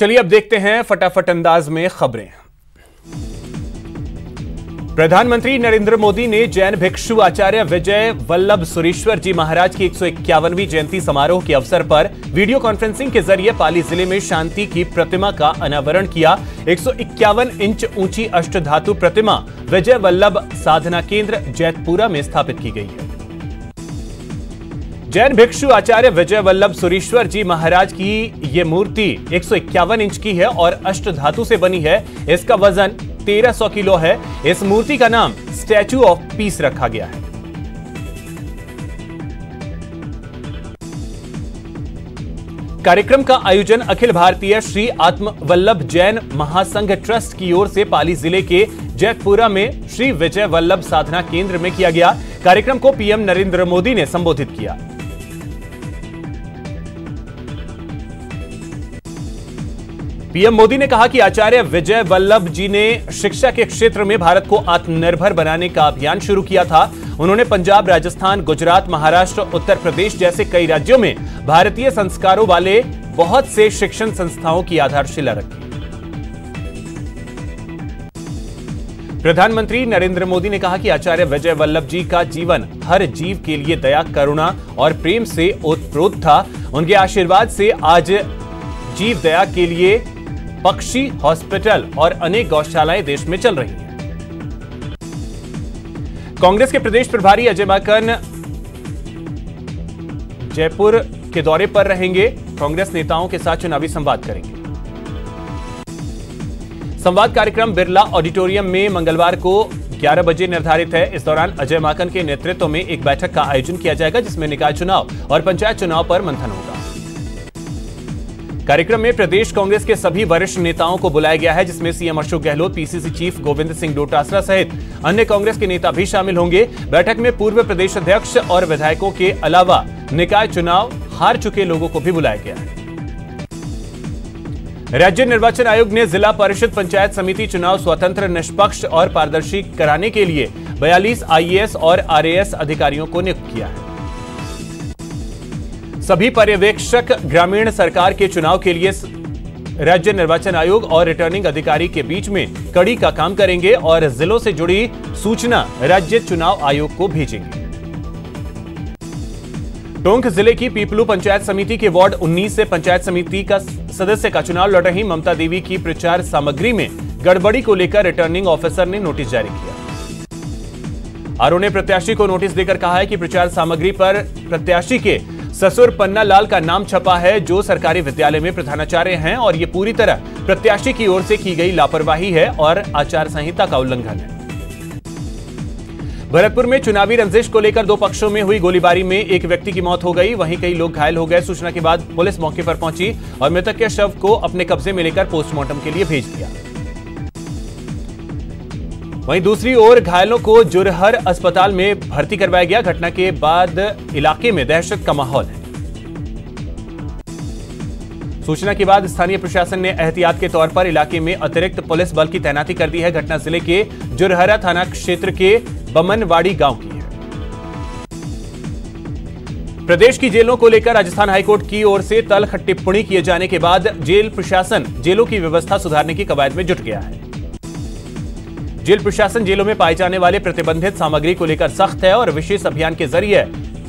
चलिए अब देखते हैं फटाफट अंदाज में खबरें। प्रधानमंत्री नरेंद्र मोदी ने जैन भिक्षु आचार्य विजय वल्लभ सुरीश्वर जी महाराज की 151वीं जयंती समारोह के अवसर पर वीडियो कॉन्फ्रेंसिंग के जरिए पाली जिले में शांति की प्रतिमा का अनावरण किया। 151 इंच ऊंची अष्टधातु प्रतिमा विजय वल्लभ साधना केंद्र जैतपुरा में स्थापित की गई है। जैन भिक्षु आचार्य विजय वल्लभ सुरीश्वर जी महाराज की यह मूर्ति 151 इंच की है और अष्टधातु से बनी है। इसका वजन 1300 किलो है। इस मूर्ति का नाम स्टैचू ऑफ पीस रखा गया है। कार्यक्रम का आयोजन अखिल भारतीय श्री आत्म वल्लभ जैन महासंघ ट्रस्ट की ओर से पाली जिले के जैतपुरा में श्री विजय वल्लभ साधना केंद्र में किया गया। कार्यक्रम को पीएम नरेंद्र मोदी ने संबोधित किया। पीएम मोदी ने कहा कि आचार्य विजय वल्लभ जी ने शिक्षा के क्षेत्र में भारत को आत्मनिर्भर बनाने का अभियान शुरू किया था। उन्होंने पंजाब, राजस्थान, गुजरात, महाराष्ट्र, उत्तर प्रदेश जैसे कई राज्यों में भारतीय संस्कारों वाले बहुत से शिक्षण संस्थाओं की आधारशिला रखी। प्रधानमंत्री नरेंद्र मोदी ने कहा कि आचार्य विजय वल्लभ जी का जीवन हर जीव के लिए दया, करुणा और प्रेम से ओतप्रोत था। उनके आशीर्वाद से आज जीव दया के लिए पक्षी हॉस्पिटल और अनेक गौशालाएं देश में चल रही हैं। कांग्रेस के प्रदेश प्रभारी अजय माकन जयपुर के दौरे पर रहेंगे। कांग्रेस नेताओं के साथ चुनावी संवाद करेंगे। संवाद कार्यक्रम बिरला ऑडिटोरियम में मंगलवार को 11 बजे निर्धारित है। इस दौरान अजय माकन के नेतृत्व में एक बैठक का आयोजन किया जाएगा, जिसमें निकाय चुनाव और पंचायत चुनाव पर मंथन होगा। कार्यक्रम में प्रदेश कांग्रेस के सभी वरिष्ठ नेताओं को बुलाया गया है, जिसमें CM Ashok Gehlot, PCC chief Govind Singh Dotasra सहित अन्य कांग्रेस के नेता भी शामिल होंगे। बैठक में पूर्व प्रदेश अध्यक्ष और विधायकों के अलावा निकाय चुनाव हार चुके लोगों को भी बुलाया गया है। राज्य निर्वाचन आयोग ने जिला परिषद पंचायत समिति चुनाव स्वतंत्र, निष्पक्ष और पारदर्शी कराने के लिए 42 आईएएस और आरएएस अधिकारियों को नियुक्त किया है। सभी पर्यवेक्षक ग्रामीण सरकार के चुनाव के लिए राज्य निर्वाचन आयोग और रिटर्निंग अधिकारी के बीच में कड़ी का काम करेंगे और जिलों से जुड़ी सूचना राज्य चुनाव आयोग को भेजेंगे। टोंक जिले की पीपलू पंचायत समिति के वार्ड 19 से पंचायत समिति का सदस्य का चुनाव लड़ रही ममता देवी की प्रचार सामग्री में गड़बड़ी को लेकर रिटर्निंग ऑफिसर ने नोटिस जारी किया। आरओ ने प्रत्याशी को नोटिस देकर कहा है कि प्रचार सामग्री पर प्रत्याशी के ससुर पन्ना लाल का नाम छपा है, जो सरकारी विद्यालय में प्रधानाचार्य हैं, और ये पूरी तरह प्रत्याशी की ओर से की गई लापरवाही है और आचार संहिता का उल्लंघन है। भरतपुर में चुनावी रंजिश को लेकर दो पक्षों में हुई गोलीबारी में एक व्यक्ति की मौत हो गई, वहीं कई लोग घायल हो गए। सूचना के बाद पुलिस मौके पर पहुंची और मृतक के शव को अपने कब्जे में लेकर पोस्टमार्टम के लिए भेज दिया। वहीं दूसरी ओर घायलों को जुरहर अस्पताल में भर्ती करवाया गया। घटना के बाद इलाके में दहशत का माहौल है। सूचना के बाद स्थानीय प्रशासन ने एहतियात के तौर पर इलाके में अतिरिक्त पुलिस बल की तैनाती कर दी है। घटना जिले के जुरहरा थाना क्षेत्र के बमनवाड़ी गांव की है। प्रदेश की जेलों को लेकर राजस्थान हाईकोर्ट की ओर से तल्ख टिप्पणी किए जाने के बाद जेल प्रशासन जेलों की व्यवस्था सुधारने की कवायद में जुट गया है। जेल प्रशासन जेलों में पाए जाने वाले प्रतिबंधित सामग्री को लेकर सख्त है और विशेष अभियान के जरिए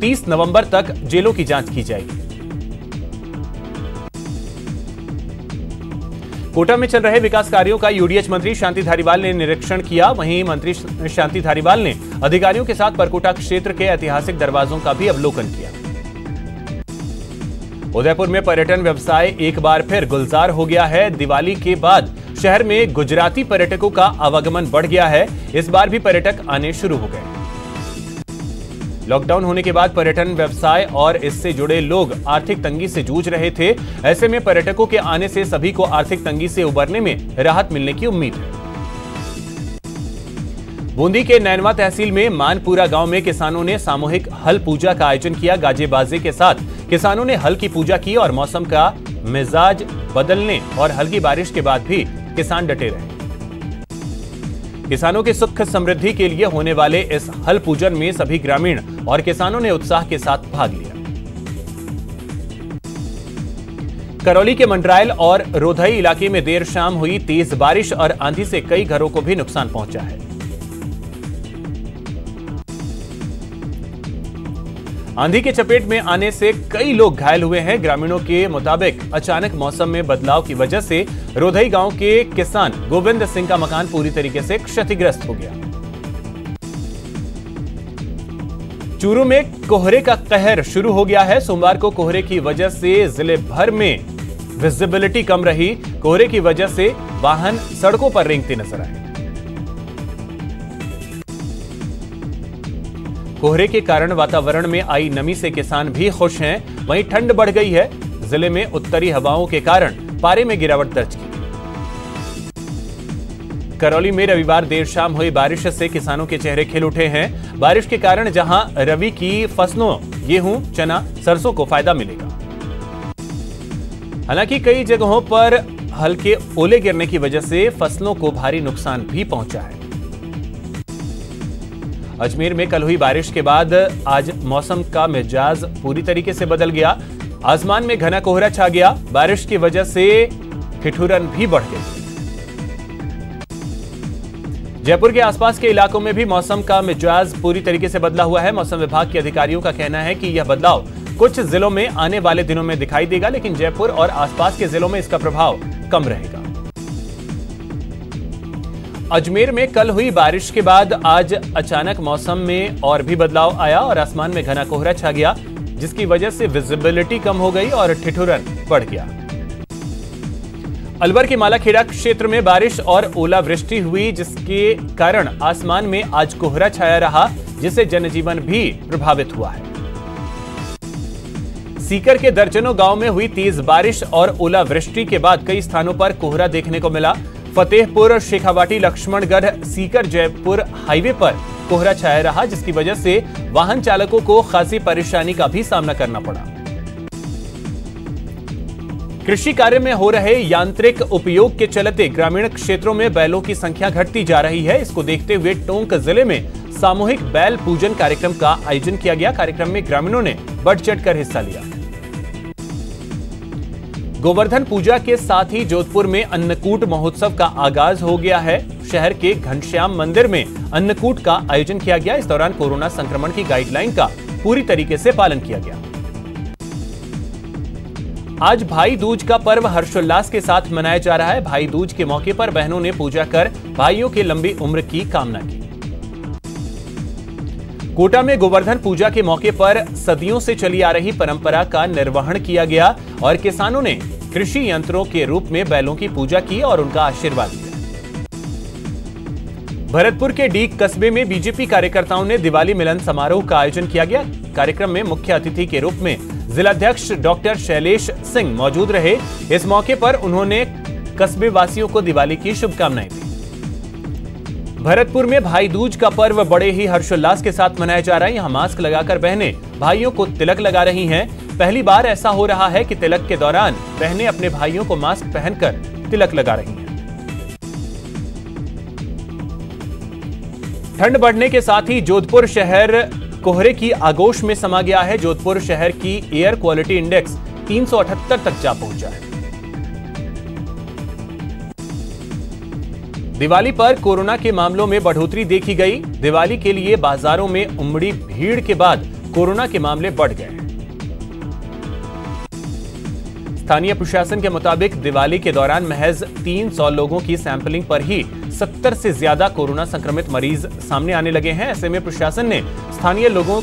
30 नवंबर तक जेलों की जांच की जाएगी। कोटा में चल रहे विकास कार्यों का यूडीएच मंत्री शांति धारीवाल ने निरीक्षण किया। वहीं मंत्री शांति धारीवाल ने अधिकारियों के साथ परकोटा क्षेत्र के ऐतिहासिक दरवाजों का भी अवलोकन किया। उदयपुर में पर्यटन व्यवसाय एक बार फिर गुलजार हो गया है। दिवाली के बाद शहर में गुजराती पर्यटकों का आवागमन बढ़ गया है। इस बार भी पर्यटक आने शुरू हो गए। लॉकडाउन होने के बाद पर्यटन व्यवसाय और इससे जुड़े लोग आर्थिक तंगी से जूझ रहे थे। ऐसे में पर्यटकों के आने से सभी को आर्थिक तंगी से उबरने में राहत मिलने की उम्मीद है। बूंदी के नैनवा तहसील में मानपुरा गांव में किसानों ने सामूहिक हल पूजा का आयोजन किया। गाजे बाजे के साथ किसानों ने हल की पूजा की और मौसम का मिजाज बदलने और हल्की बारिश के बाद भी किसान डटे रहे। किसानों की सुख समृद्धि के लिए होने वाले इस हल पूजन में सभी ग्रामीण और किसानों ने उत्साह के साथ भाग लिया। करौली के मंडरायल और रोधई इलाके में देर शाम हुई तेज बारिश और आंधी से कई घरों को भी नुकसान पहुंचा है। आंधी के चपेट में आने से कई लोग घायल हुए हैं। ग्रामीणों के मुताबिक अचानक मौसम में बदलाव की वजह से रोधई गांव के किसान गोविंद सिंह का मकान पूरी तरीके से क्षतिग्रस्त हो गया। चूरू में कोहरे का कहर शुरू हो गया है। सोमवार को कोहरे की वजह से जिले भर में विजिबिलिटी कम रही। कोहरे की वजह से वाहन सड़कों पर रेंगते नजर आए। कोहरे के कारण वातावरण में आई नमी से किसान भी खुश हैं। वहीं ठंड बढ़ गई है। जिले में उत्तरी हवाओं के कारण पारे में गिरावट दर्ज की। करौली में रविवार देर शाम हुई बारिश से किसानों के चेहरे खिल उठे हैं। बारिश के कारण जहां रबी की फसलों गेहूं, चना, सरसों को फायदा मिलेगा। हालांकि कई जगहों पर हल्के ओले गिरने की वजह से फसलों को भारी नुकसान भी पहुंचा है। अजमेर में कल हुई बारिश के बाद आज मौसम का मिजाज पूरी तरीके से बदल गया। आसमान में घना कोहरा छा गया। बारिश की वजह से ठिठुरन भी बढ़ गई। जयपुर के आसपास के इलाकों में भी मौसम का मिजाज पूरी तरीके से बदला हुआ है। मौसम विभाग के अधिकारियों का कहना है कि यह बदलाव कुछ जिलों में आने वाले दिनों में दिखाई देगा, लेकिन जयपुर और आसपास के जिलों में इसका प्रभाव कम रहेगा। अजमेर में कल हुई बारिश के बाद आज अचानक मौसम में और भी बदलाव आया और आसमान में घना कोहरा छा गया, जिसकी वजह से विजिबिलिटी कम हो गई और ठिठुरन बढ़ गया। अलवर के मालाखेड़ा क्षेत्र में बारिश और ओलावृष्टि हुई, जिसके कारण आसमान में आज कोहरा छाया रहा, जिससे जनजीवन भी प्रभावित हुआ है। सीकर के दर्जनों गांव में हुई तेज बारिश और ओलावृष्टि के बाद कई स्थानों पर कोहरा देखने को मिला। फतेहपुर, शेखावाटी, लक्ष्मणगढ़, सीकर जयपुर हाईवे पर कोहरा छाया रहा, जिसकी वजह से वाहन चालकों को खासी परेशानी का भी सामना करना पड़ा। कृषि कार्य में हो रहे यांत्रिक उपयोग के चलते ग्रामीण क्षेत्रों में बैलों की संख्या घटती जा रही है। इसको देखते हुए टोंक जिले में सामूहिक बैल पूजन कार्यक्रम का आयोजन किया गया। कार्यक्रम में ग्रामीणों ने बढ़ चढ़कर हिस्सा लिया। गोवर्धन पूजा के साथ ही जोधपुर में अन्नकूट महोत्सव का आगाज हो गया है। शहर के घनश्याम मंदिर में अन्नकूट का आयोजन किया गया। इस दौरान कोरोना संक्रमण की गाइडलाइन का पूरी तरीके से पालन किया गया। आज भाई दूज का पर्व हर्षोल्लास के साथ मनाया जा रहा है। भाई दूज के मौके पर बहनों ने पूजा कर भाइयों की लंबी उम्र की कामना की। कोटा में गोवर्धन पूजा के मौके पर सदियों से चली आ रही परंपरा का निर्वहन किया गया और किसानों ने कृषि यंत्रों के रूप में बैलों की पूजा की और उनका आशीर्वाद लिया। भरतपुर के डीग कस्बे में बीजेपी कार्यकर्ताओं ने दिवाली मिलन समारोह का आयोजन किया गया। कार्यक्रम में मुख्य अतिथि के रूप में जिलाध्यक्ष डॉक्टर शैलेश सिंह मौजूद रहे। इस मौके पर उन्होंने कस्बे वासियों को दिवाली की शुभकामनाएं दी। भरतपुर में भाई दूज का पर्व बड़े ही हर्षोल्लास के साथ मनाया जा रहा है। यहां मास्क लगाकर बहनें भाइयों को तिलक लगा रही हैं। पहली बार ऐसा हो रहा है कि तिलक के दौरान बहनें अपने भाइयों को मास्क पहनकर तिलक लगा रही हैं। ठंड बढ़ने के साथ ही जोधपुर शहर कोहरे की आगोश में समा गया है। जोधपुर शहर की एयर क्वालिटी इंडेक्स 378 तक जा पहुंचा है। दिवाली पर कोरोना के मामलों में बढ़ोतरी देखी गई। दिवाली के लिए बाजारों में उमड़ी भीड़ के बाद कोरोना के मामले बढ़ गए। स्थानीय प्रशासन के मुताबिक दिवाली के दौरान महज 300 लोगों की सैंपलिंग पर ही 70 से ज्यादा कोरोना संक्रमित मरीज सामने आने लगे हैं। ऐसे में प्रशासन ने स्थानीय लोगों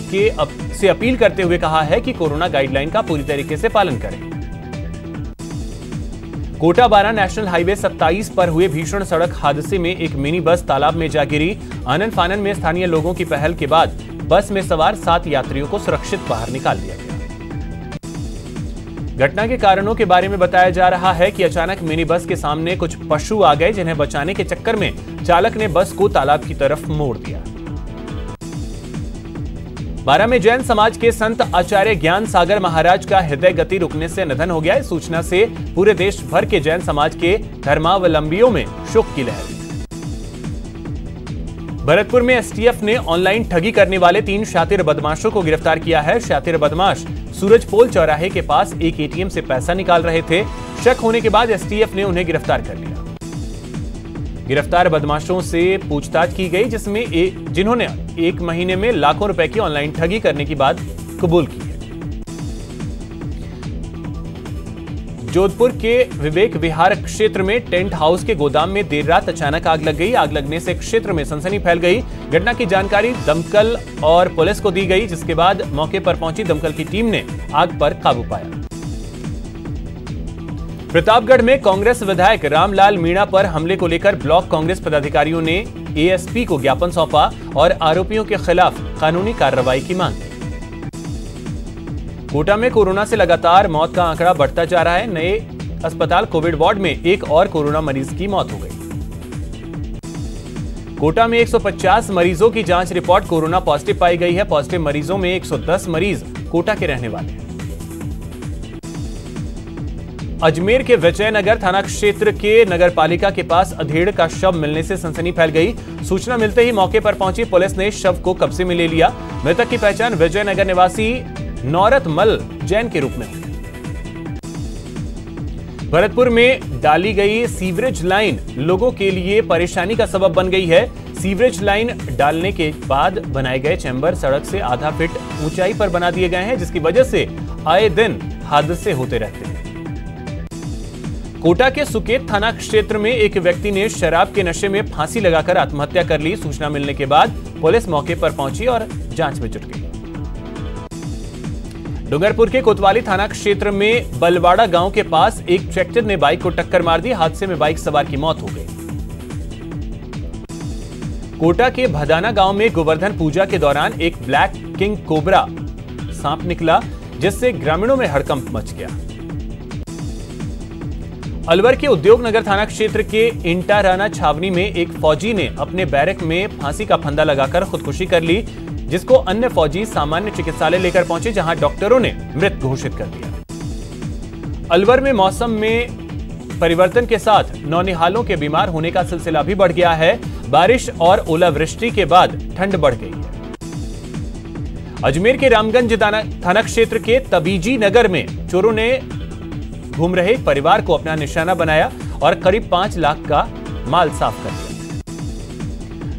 से अपील करते हुए कहा है कि कोरोना गाइडलाइन का पूरी तरीके से पालन करें। कोटा बारा नेशनल हाईवे 27 पर हुए भीषण सड़क हादसे में एक मिनी बस तालाब में जा गिरी। आनन फानन में स्थानीय लोगों की पहल के बाद बस में सवार 7 यात्रियों को सुरक्षित बाहर निकाल दिया गया। घटना के कारणों के बारे में बताया जा रहा है कि अचानक मिनी बस के सामने कुछ पशु आ गए, जिन्हें बचाने के चक्कर में चालक ने बस को तालाब की तरफ मोड़ दिया। बारा में जैन समाज के संत आचार्य ज्ञान सागर महाराज का हृदय गति रुकने से निधन हो गया। इस सूचना से पूरे देश भर के जैन समाज के धर्मावलंबियों में शोक की लहर। भरतपुर में एसटीएफ ने ऑनलाइन ठगी करने वाले 3 शातिर बदमाशों को गिरफ्तार किया है। शातिर बदमाश सूरजपोल चौराहे के पास एक एटीएम से पैसा निकाल रहे थे। शक होने के बाद एसटीएफ ने उन्हें गिरफ्तार कर लिया। गिरफ्तार बदमाशों से पूछताछ की गई, जिन्होंने 1 महीने में लाखों रुपए की ऑनलाइन ठगी करने की बात कबूल की है। जोधपुर के विवेक विहार क्षेत्र में टेंट हाउस के गोदाम में देर रात अचानक आग लग गई। आग लगने से क्षेत्र में सनसनी फैल गई। घटना की जानकारी दमकल और पुलिस को दी गई, जिसके बाद मौके पर पहुंची दमकल की टीम ने आग पर काबू पाया। प्रतापगढ़ में कांग्रेस विधायक रामलाल मीणा पर हमले को लेकर ब्लॉक कांग्रेस पदाधिकारियों ने एएसपी को ज्ञापन सौंपा और आरोपियों के खिलाफ कानूनी कार्रवाई की मांग की। कोटा में कोरोना से लगातार मौत का आंकड़ा बढ़ता जा रहा है। नए अस्पताल कोविड वार्ड में एक और कोरोना मरीज की मौत हो गई। कोटा में 150 मरीजों की जांच रिपोर्ट कोरोना पॉजिटिव पाई गई है। पॉजिटिव मरीजों में 110 मरीज कोटा के रहने वाले हैं। अजमेर के विजयनगर थाना क्षेत्र के नगरपालिका के पास अधेड़ का शव मिलने से सनसनी फैल गई। सूचना मिलते ही मौके पर पहुंची पुलिस ने शव को कब्जे में ले लिया। मृतक की पहचान विजयनगर निवासी नौरतमल जैन के रूप में हुई। भरतपुर में डाली गई सीवरेज लाइन लोगों के लिए परेशानी का सबब बन गई है। सीवरेज लाइन डालने के बाद बनाए गए चैम्बर सड़क से आधा फीट ऊंचाई पर बना दिए गए हैं, जिसकी वजह से आए दिन हादसे होते रहते हैं। कोटा के सुकेत थाना क्षेत्र में एक व्यक्ति ने शराब के नशे में फांसी लगाकर आत्महत्या कर ली। सूचना मिलने के बाद पुलिस मौके पर पहुंची और जांच में जुट गई। डूंगरपुर के कोतवाली थाना क्षेत्र में बलवाड़ा गांव के पास एक ट्रैक्टर ने बाइक को टक्कर मार दी। हादसे में बाइक सवार की मौत हो गई। कोटा के भदाना गांव में गोवर्धन पूजा के दौरान एक ब्लैक किंग कोबरा सांप निकला, जिससे ग्रामीणों में हड़कंप मच गया। अलवर के उद्योग नगर थाना क्षेत्र के इंटाराना छावनी में एक फौजी ने अपने बैरक में फांसी का फंदा लगाकर खुदकुशी कर ली, जिसको अन्य फौजी सामान्य चिकित्सालय लेकर पहुंचे, जहां डॉक्टरों ने मृत घोषित कर दिया। अलवर में मौसम में परिवर्तन के साथ नौनिहालों के बीमार होने का सिलसिला भी बढ़ गया है। बारिश और ओलावृष्टि के बाद ठंड बढ़ गई है। अजमेर के रामगंज थाना क्षेत्र के तबीजी नगर में चोरों ने घूम रहे परिवार को अपना निशाना बनाया और करीब 5 लाख का माल साफ कर दिया।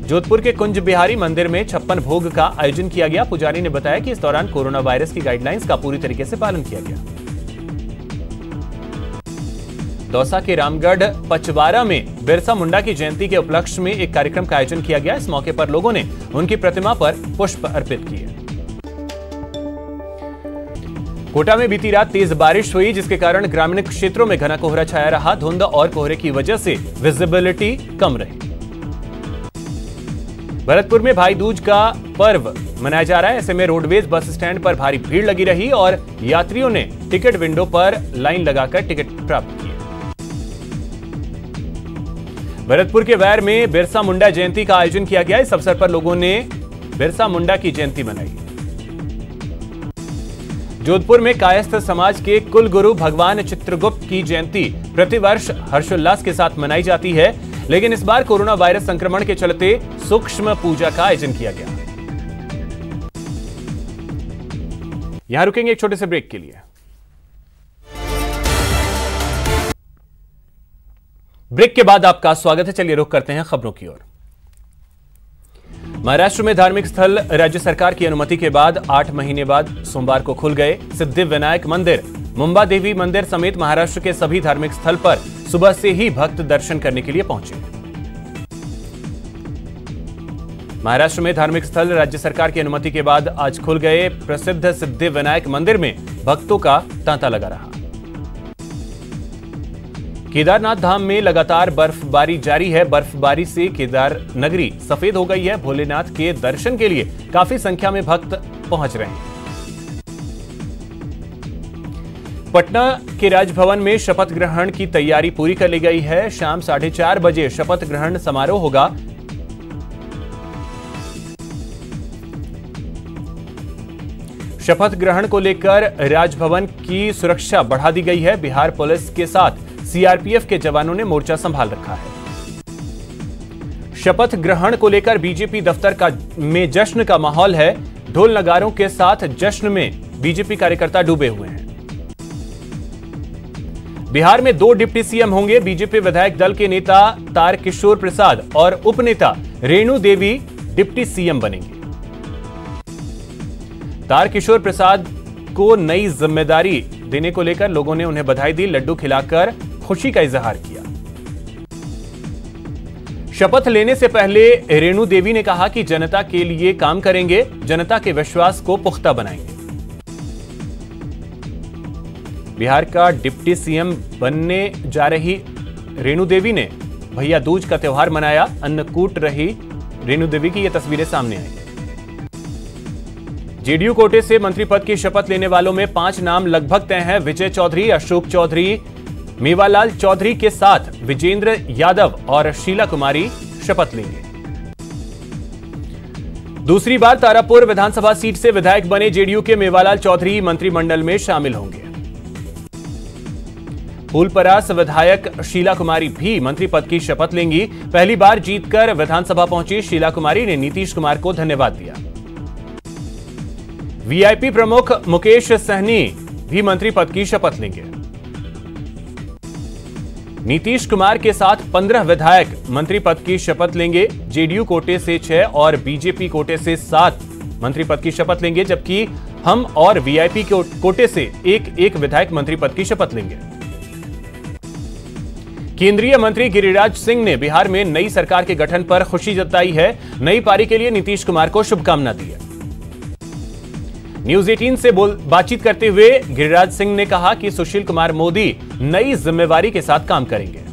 जोधपुर के कुंज बिहारी मंदिर में 56 भोग का आयोजन किया गया। पुजारी ने बताया कि इस दौरान कोरोना वायरस की गाइडलाइंस का पूरी तरीके से पालन किया गया। दौसा के रामगढ़ पचवारा में बिरसा मुंडा की जयंती के उपलक्ष्य में एक कार्यक्रम का आयोजन किया गया। इस मौके पर लोगों ने उनकी प्रतिमा पर पुष्प अर्पित किए। कोटा में बीती रात तेज बारिश हुई, जिसके कारण ग्रामीण क्षेत्रों में घना कोहरा छाया रहा। धुंध और कोहरे की वजह से विजिबिलिटी कम रही। भरतपुर में भाई दूज का पर्व मनाया जा रहा है। ऐसे में रोडवेज बस स्टैंड पर भारी भीड़ लगी रही और यात्रियों ने टिकट विंडो पर लाइन लगाकर टिकट प्राप्त किए। भरतपुर के वैर में बिरसा मुंडा जयंती का आयोजन किया गया। इस अवसर पर लोगों ने बिरसा मुंडा की जयंती मनाई। जोधपुर में कायस्थ समाज के कुल गुरु भगवान चित्रगुप्त की जयंती प्रतिवर्ष हर्षोल्लास के साथ मनाई जाती है, लेकिन इस बार कोरोना वायरस संक्रमण के चलते सूक्ष्म पूजा का आयोजन किया गया। यहां रुकेंगे एक छोटे से ब्रेक के लिए। ब्रेक के बाद आपका स्वागत है। चलिए रुक करते हैं खबरों की ओर। महाराष्ट्र में धार्मिक स्थल राज्य सरकार की अनुमति के बाद 8 महीने बाद सोमवार को खुल गए। सिद्धिविनायक मंदिर, मुंबा देवी मंदिर समेत महाराष्ट्र के सभी धार्मिक स्थल पर सुबह से ही भक्त दर्शन करने के लिए पहुंचे। महाराष्ट्र में धार्मिक स्थल राज्य सरकार की अनुमति के बाद आज खुल गए। प्रसिद्ध सिद्धिविनायक मंदिर में भक्तों का तांता लगा रहा। केदारनाथ धाम में लगातार बर्फबारी जारी है। बर्फबारी से केदार नगरी सफेद हो गई है। भोलेनाथ के दर्शन के लिए काफी संख्या में भक्त पहुंच रहे हैं। पटना के राजभवन में शपथ ग्रहण की तैयारी पूरी कर ली गई है। शाम 4:30 बजे शपथ ग्रहण समारोह होगा। शपथ ग्रहण को लेकर राजभवन की सुरक्षा बढ़ा दी गई है। बिहार पुलिस के साथ सीआरपीएफ के जवानों ने मोर्चा संभाल रखा है। शपथ ग्रहण को लेकर बीजेपी दफ्तर में जश्न का माहौल है। ढोल नगारों के साथ जश्न में बीजेपी कार्यकर्ता डूबे हुए हैं। बिहार में 2 डिप्टी सीएम होंगे। बीजेपी विधायक दल के नेता तारकिशोर प्रसाद और उपनेता रेणु देवी डिप्टी सीएम बनेंगे। तारकिशोर प्रसाद को नई जिम्मेदारी देने को लेकर लोगों ने उन्हें बधाई दी, लड्डू खिलाकर खुशी का इजहार किया। शपथ लेने से पहले रेणु देवी ने कहा कि जनता के लिए काम करेंगे, जनता के विश्वास को पुख्ता बनाएंगे। बिहार का डिप्टी सीएम बनने जा रही रेणु देवी ने भैया दूज का त्यौहार मनाया। अन्नकूट रही रेणु देवी की ये तस्वीरें सामने आई। जेडीयू कोटे से मंत्री पद की शपथ लेने वालों में 5 नाम लगभग तय हैं। विजय चौधरी, अशोक चौधरी, मेवालाल चौधरी के साथ विजेंद्र यादव और शीला कुमारी शपथ लेंगे। दूसरी बार तारापुर विधानसभा सीट से विधायक बने जेडीयू के मेवालाल चौधरी मंत्रिमंडल में शामिल होंगे। फूलपरास विधायक शीला कुमारी भी मंत्री पद की शपथ लेंगी। पहली बार जीतकर विधानसभा पहुंची शीला कुमारी ने नीतीश कुमार को धन्यवाद दिया। वीआईपी प्रमुख मुकेश सहनी भी मंत्री पद की शपथ लेंगे। नीतीश कुमार के साथ 15 विधायक मंत्री पद की शपथ लेंगे। जेडीयू कोटे से 6 और बीजेपी कोटे से 7 मंत्री पद की शपथ लेंगे, जबकि हम और वीआईपी कोटे से एक विधायक मंत्री पद की शपथ लेंगे। केंद्रीय मंत्री गिरिराज सिंह ने बिहार में नई सरकार के गठन पर खुशी जताई है। नई पारी के लिए नीतीश कुमार को शुभकामना दी है। न्यूज 18 से बातचीत करते हुए गिरिराज सिंह ने कहा कि सुशील कुमार मोदी नई जिम्मेवारी के साथ काम करेंगे।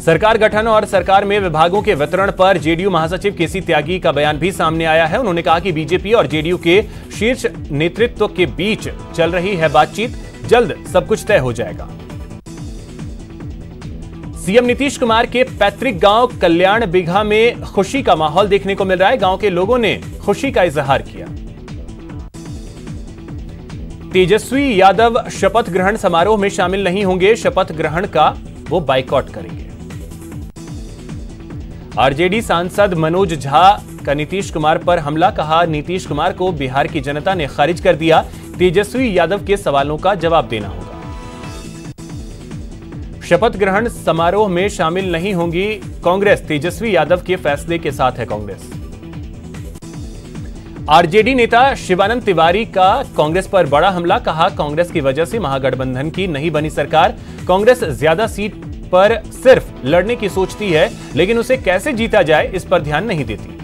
सरकार गठन और सरकार में विभागों के वितरण पर जेडीयू महासचिव केसी त्यागी का बयान भी सामने आया है। उन्होंने कहा कि बीजेपी और जेडीयू के शीर्ष नेतृत्व के बीच चल रही है बातचीत, जल्द सब कुछ तय हो जाएगा। सीएम नीतीश कुमार के पैतृक गांव कल्याण बिघा में खुशी का माहौल देखने को मिल रहा है। गांव के लोगों ने खुशी का इजहार किया। तेजस्वी यादव शपथ ग्रहण समारोह में शामिल नहीं होंगे। शपथ ग्रहण का वो बाइकआउट करेंगे। आरजेडी सांसद मनोज झा का नीतीश कुमार पर हमला, कहा नीतीश कुमार को बिहार की जनता ने खारिज कर दिया। तेजस्वी यादव के सवालों का जवाब देना होगा। शपथ ग्रहण समारोह में शामिल नहीं होंगी कांग्रेस। तेजस्वी यादव के फैसले के साथ है कांग्रेस। आरजेडी नेता शिवानंद तिवारी का कांग्रेस पर बड़ा हमला, कहा कांग्रेस की वजह से महागठबंधन की नहीं बनी सरकार। कांग्रेस ज्यादा सीट पर सिर्फ लड़ने की सोचती है, लेकिन उसे कैसे जीता जाए इस पर ध्यान नहीं देती।